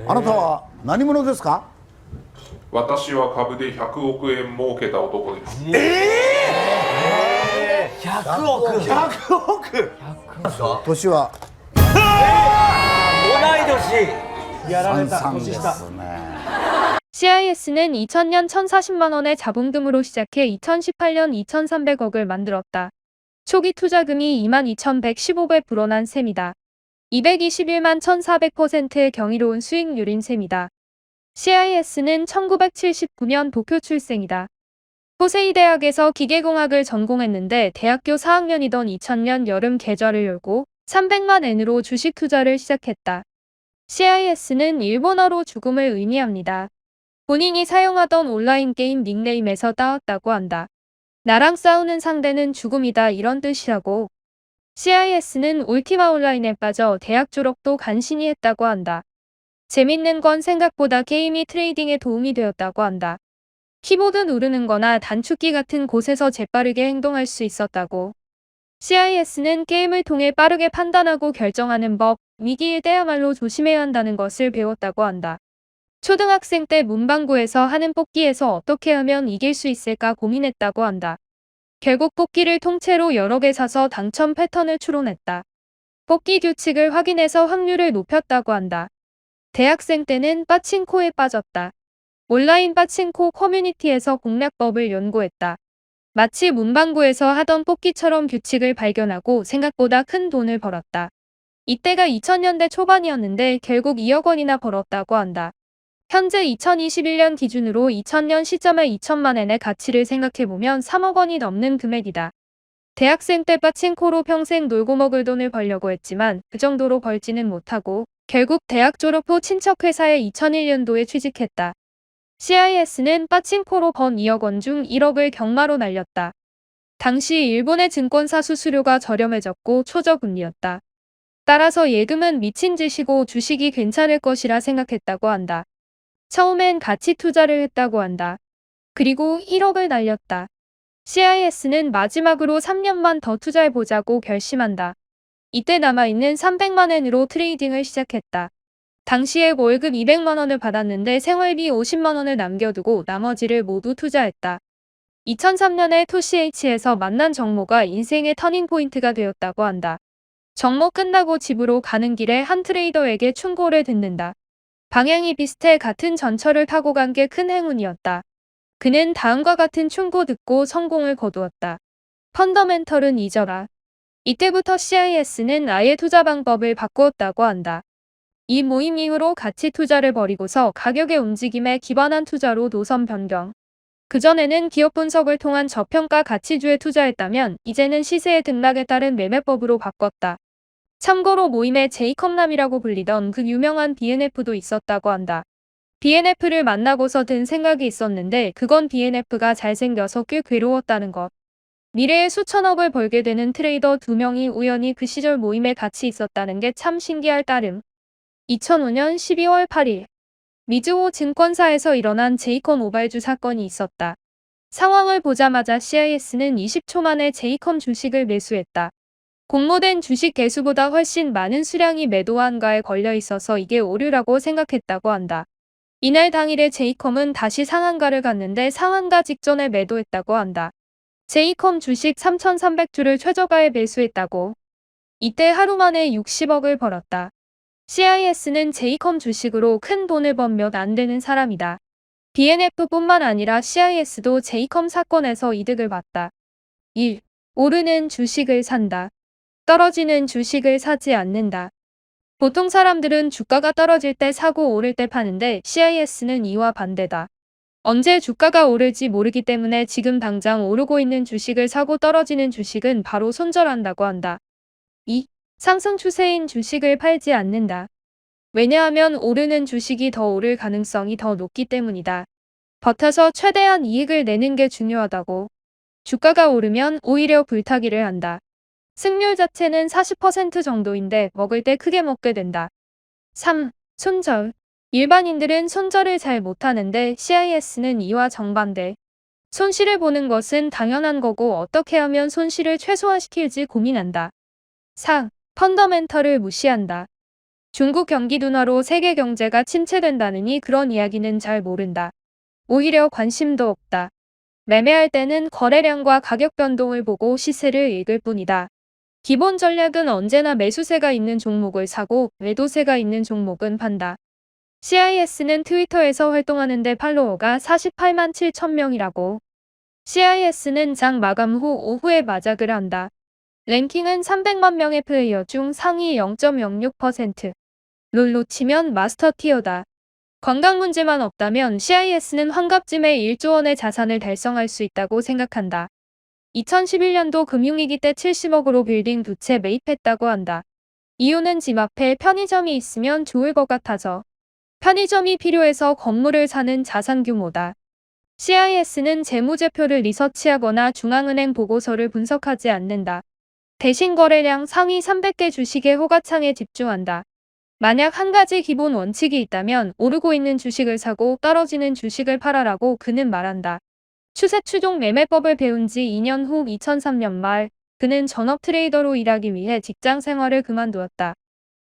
あなたは何者ですか？私は株で100億円儲けた男です。100億。100億。年は同い年。やられた。三々で年下。すね。CIS는 2000년 1,040만 원의 자본금으로 시작해 2018년 2,300억을 만들었다. 초기 투자금이 22,115배 불어난 셈이다. 221만 1,400%의 경이로운 수익률인 셈이다. CIS는 1979년 도쿄 출생이다. 호세이 대학에서 기계공학을 전공했는데 대학교 4학년이던 2000년 여름 계좌를 열고 300만 엔으로 주식 투자를 시작했다. CIS는 일본어로 죽음을 의미합니다. 본인이 사용하던 온라인 게임 닉네임에서 따왔다고 한다. 나랑 싸우는 상대는 죽음이다 이런 뜻이라고. CIS는 울티마 온라인에 빠져 대학 졸업도 간신히 했다고 한다. 재밌는 건 생각보다 게임이 트레이딩에 도움이 되었다고 한다. 키보드 누르는 거나 단축키 같은 곳에서 재빠르게 행동할 수 있었다고. CIS는 게임을 통해 빠르게 판단하고 결정하는 법, 위기일 때야말로 조심해야 한다는 것을 배웠다고 한다. 초등학생 때 문방구에서 하는 뽑기에서 어떻게 하면 이길 수 있을까 고민했다고 한다. 결국 뽑기를 통째로 여러 개 사서 당첨 패턴을 추론했다. 뽑기 규칙을 확인해서 확률을 높였다고 한다. 대학생 때는 빠칭코에 빠졌다. 온라인 빠칭코 커뮤니티에서 공략법을 연구했다. 마치 문방구에서 하던 뽑기처럼 규칙을 발견하고 생각보다 큰 돈을 벌었다. 이때가 2000년대 초반이었는데 결국 2억 원이나 벌었다고 한다. 현재 2021년 기준으로 2000년 시점의 2천만 엔의 가치를 생각해보면 3억 원이 넘는 금액이다. 대학생 때 빠칭코로 평생 놀고 먹을 돈을 벌려고 했지만 그 정도로 벌지는 못하고 결국 대학 졸업 후 친척 회사에 2001년도에 취직했다. CIS는 빠칭코로 번 2억 원 중 1억을 경마로 날렸다. 당시 일본의 증권사 수수료가 저렴해졌고 초저금리였다. 따라서 예금은 미친 짓이고 주식이 괜찮을 것이라 생각했다고 한다. 처음엔 가치 투자를 했다고 한다. 그리고 1억을 날렸다. CIS는 마지막으로 3년만 더 투자해보자고 결심한다. 이때 남아있는 300만 엔으로 트레이딩을 시작했다. 당시에 월급 200만 원을 받았는데 생활비 50만 원을 남겨두고 나머지를 모두 투자했다. 2003년에 토시H에서 만난 정모가 인생의 터닝포인트가 되었다고 한다. 정모 끝나고 집으로 가는 길에 한 트레이더에게 충고를 듣는다. 방향이 비슷해 같은 전철을 타고 간 게 큰 행운이었다. 그는 다음과 같은 충고 듣고 성공을 거두었다. 펀더멘털은 잊어라. 이때부터 CIS는 아예 투자 방법을 바꾸었다고 한다. 이 모임 이후로 가치 투자를 버리고서 가격의 움직임에 기반한 투자로 노선 변경. 그전에는 기업 분석을 통한 저평가 가치주에 투자했다면 이제는 시세의 등락에 따른 매매법으로 바꿨다. 참고로 모임에 제이컵남이라고 불리던 그 유명한 BNF도 있었다고 한다. BNF를 만나고서 든 생각이 있었는데 그건 BNF가 잘생겨서 꽤 괴로웠다는 것. 미래에 수천억을 벌게 되는 트레이더 2명이 우연히 그 시절 모임에 같이 있었다는 게 참 신기할 따름. 2005년 12월 8일 미즈호 증권사에서 일어난 제이컴 우발주 사건이 있었다. 상황을 보자마자 CIS는 20초 만에 제이컴 주식을 매수했다. 공모된 주식 개수보다 훨씬 많은 수량이 매도 한가에 걸려 있어서 이게 오류라고 생각했다고 한다. 이날 당일에 제이컴은 다시 상한가를 갔는데 상한가 직전에 매도했다고 한다. 제이컴 주식 3,300주를 최저가에 매수했다고. 이때 하루 만에 60억을 벌었다. CIS는 제이컴 주식으로 큰 돈을 번 몇 안 되는 사람이다. BNF뿐만 아니라 CIS도 제이컴 사건에서 이득을 봤다. 1. 오르는 주식을 산다. 떨어지는 주식을 사지 않는다. 보통 사람들은 주가가 떨어질 때 사고 오를 때 파는데 CIS는 이와 반대다. 언제 주가가 오를지 모르기 때문에 지금 당장 오르고 있는 주식을 사고 떨어지는 주식은 바로 손절한다고 한다. 2. 상승 추세인 주식을 팔지 않는다. 왜냐하면 오르는 주식이 더 오를 가능성이 더 높기 때문이다. 버텨서 최대한 이익을 내는 게 중요하다고. 주가가 오르면 오히려 불타기를 한다. 승률 자체는 40% 정도인데 먹을 때 크게 먹게 된다. 3. 손절. 일반인들은 손절을 잘 못하는데 CIS는 이와 정반대. 손실을 보는 것은 당연한 거고 어떻게 하면 손실을 최소화시킬지 고민한다. 4. 펀더멘털을 무시한다. 중국 경기 둔화로 세계 경제가 침체된다느니 그런 이야기는 잘 모른다. 오히려 관심도 없다. 매매할 때는 거래량과 가격 변동을 보고 시세를 읽을 뿐이다. 기본 전략은 언제나 매수세가 있는 종목을 사고 매도세가 있는 종목은 판다. CIS는 트위터에서 활동하는데 팔로워가 48만 7천 명이라고. CIS는 장 마감 후 오후에 마작을 한다. 랭킹은 300만 명의 플레이어 중 상위 0.06%. 롤로 치면 마스터 티어다. 건강 문제만 없다면 CIS는 환갑쯤에 1조 원의 자산을 달성할 수 있다고 생각한다. 2011년도 금융위기 때 70억으로 빌딩 두 채 매입했다고 한다. 이유는 집 앞에 편의점이 있으면 좋을 것 같아서. 편의점이 필요해서 건물을 사는 자산 규모다. CIS는 재무제표를 리서치하거나 중앙은행 보고서를 분석하지 않는다. 대신 거래량 상위 300개 주식의 호가창에 집중한다. 만약 한 가지 기본 원칙이 있다면 오르고 있는 주식을 사고 떨어지는 주식을 팔아라고 그는 말한다. 추세 추종 매매법을 배운 지 2년 후 2003년 말 그는 전업 트레이더로 일하기 위해 직장 생활을 그만두었다.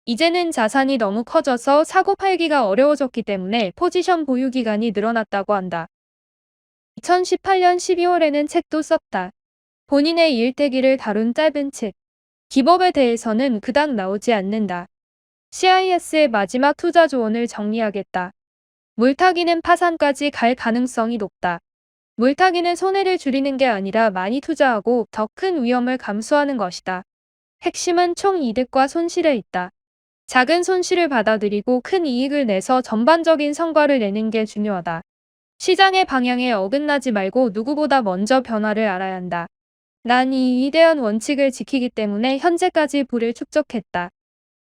이제는 자산이 너무 커져서 사고 팔기가 어려워졌기 때문에 포지션 보유 기간이 늘어났다고 한다. 2018년 12월에는 책도 썼다. 본인의 일대기를 다룬 짧은 책. 기법에 대해서는 그닥 나오지 않는다. CIS의 마지막 투자 조언을 정리하겠다. 물타기는 파산까지 갈 가능성이 높다. 물타기는 손해를 줄이는 게 아니라 많이 투자하고 더 큰 위험을 감수하는 것이다. 핵심은 총 이득과 손실에 있다. 작은 손실을 받아들이고 큰 이익을 내서 전반적인 성과를 내는 게 중요하다. 시장의 방향에 어긋나지 말고 누구보다 먼저 변화를 알아야 한다. 난 이 위대한 원칙을 지키기 때문에 현재까지 부를 축적했다.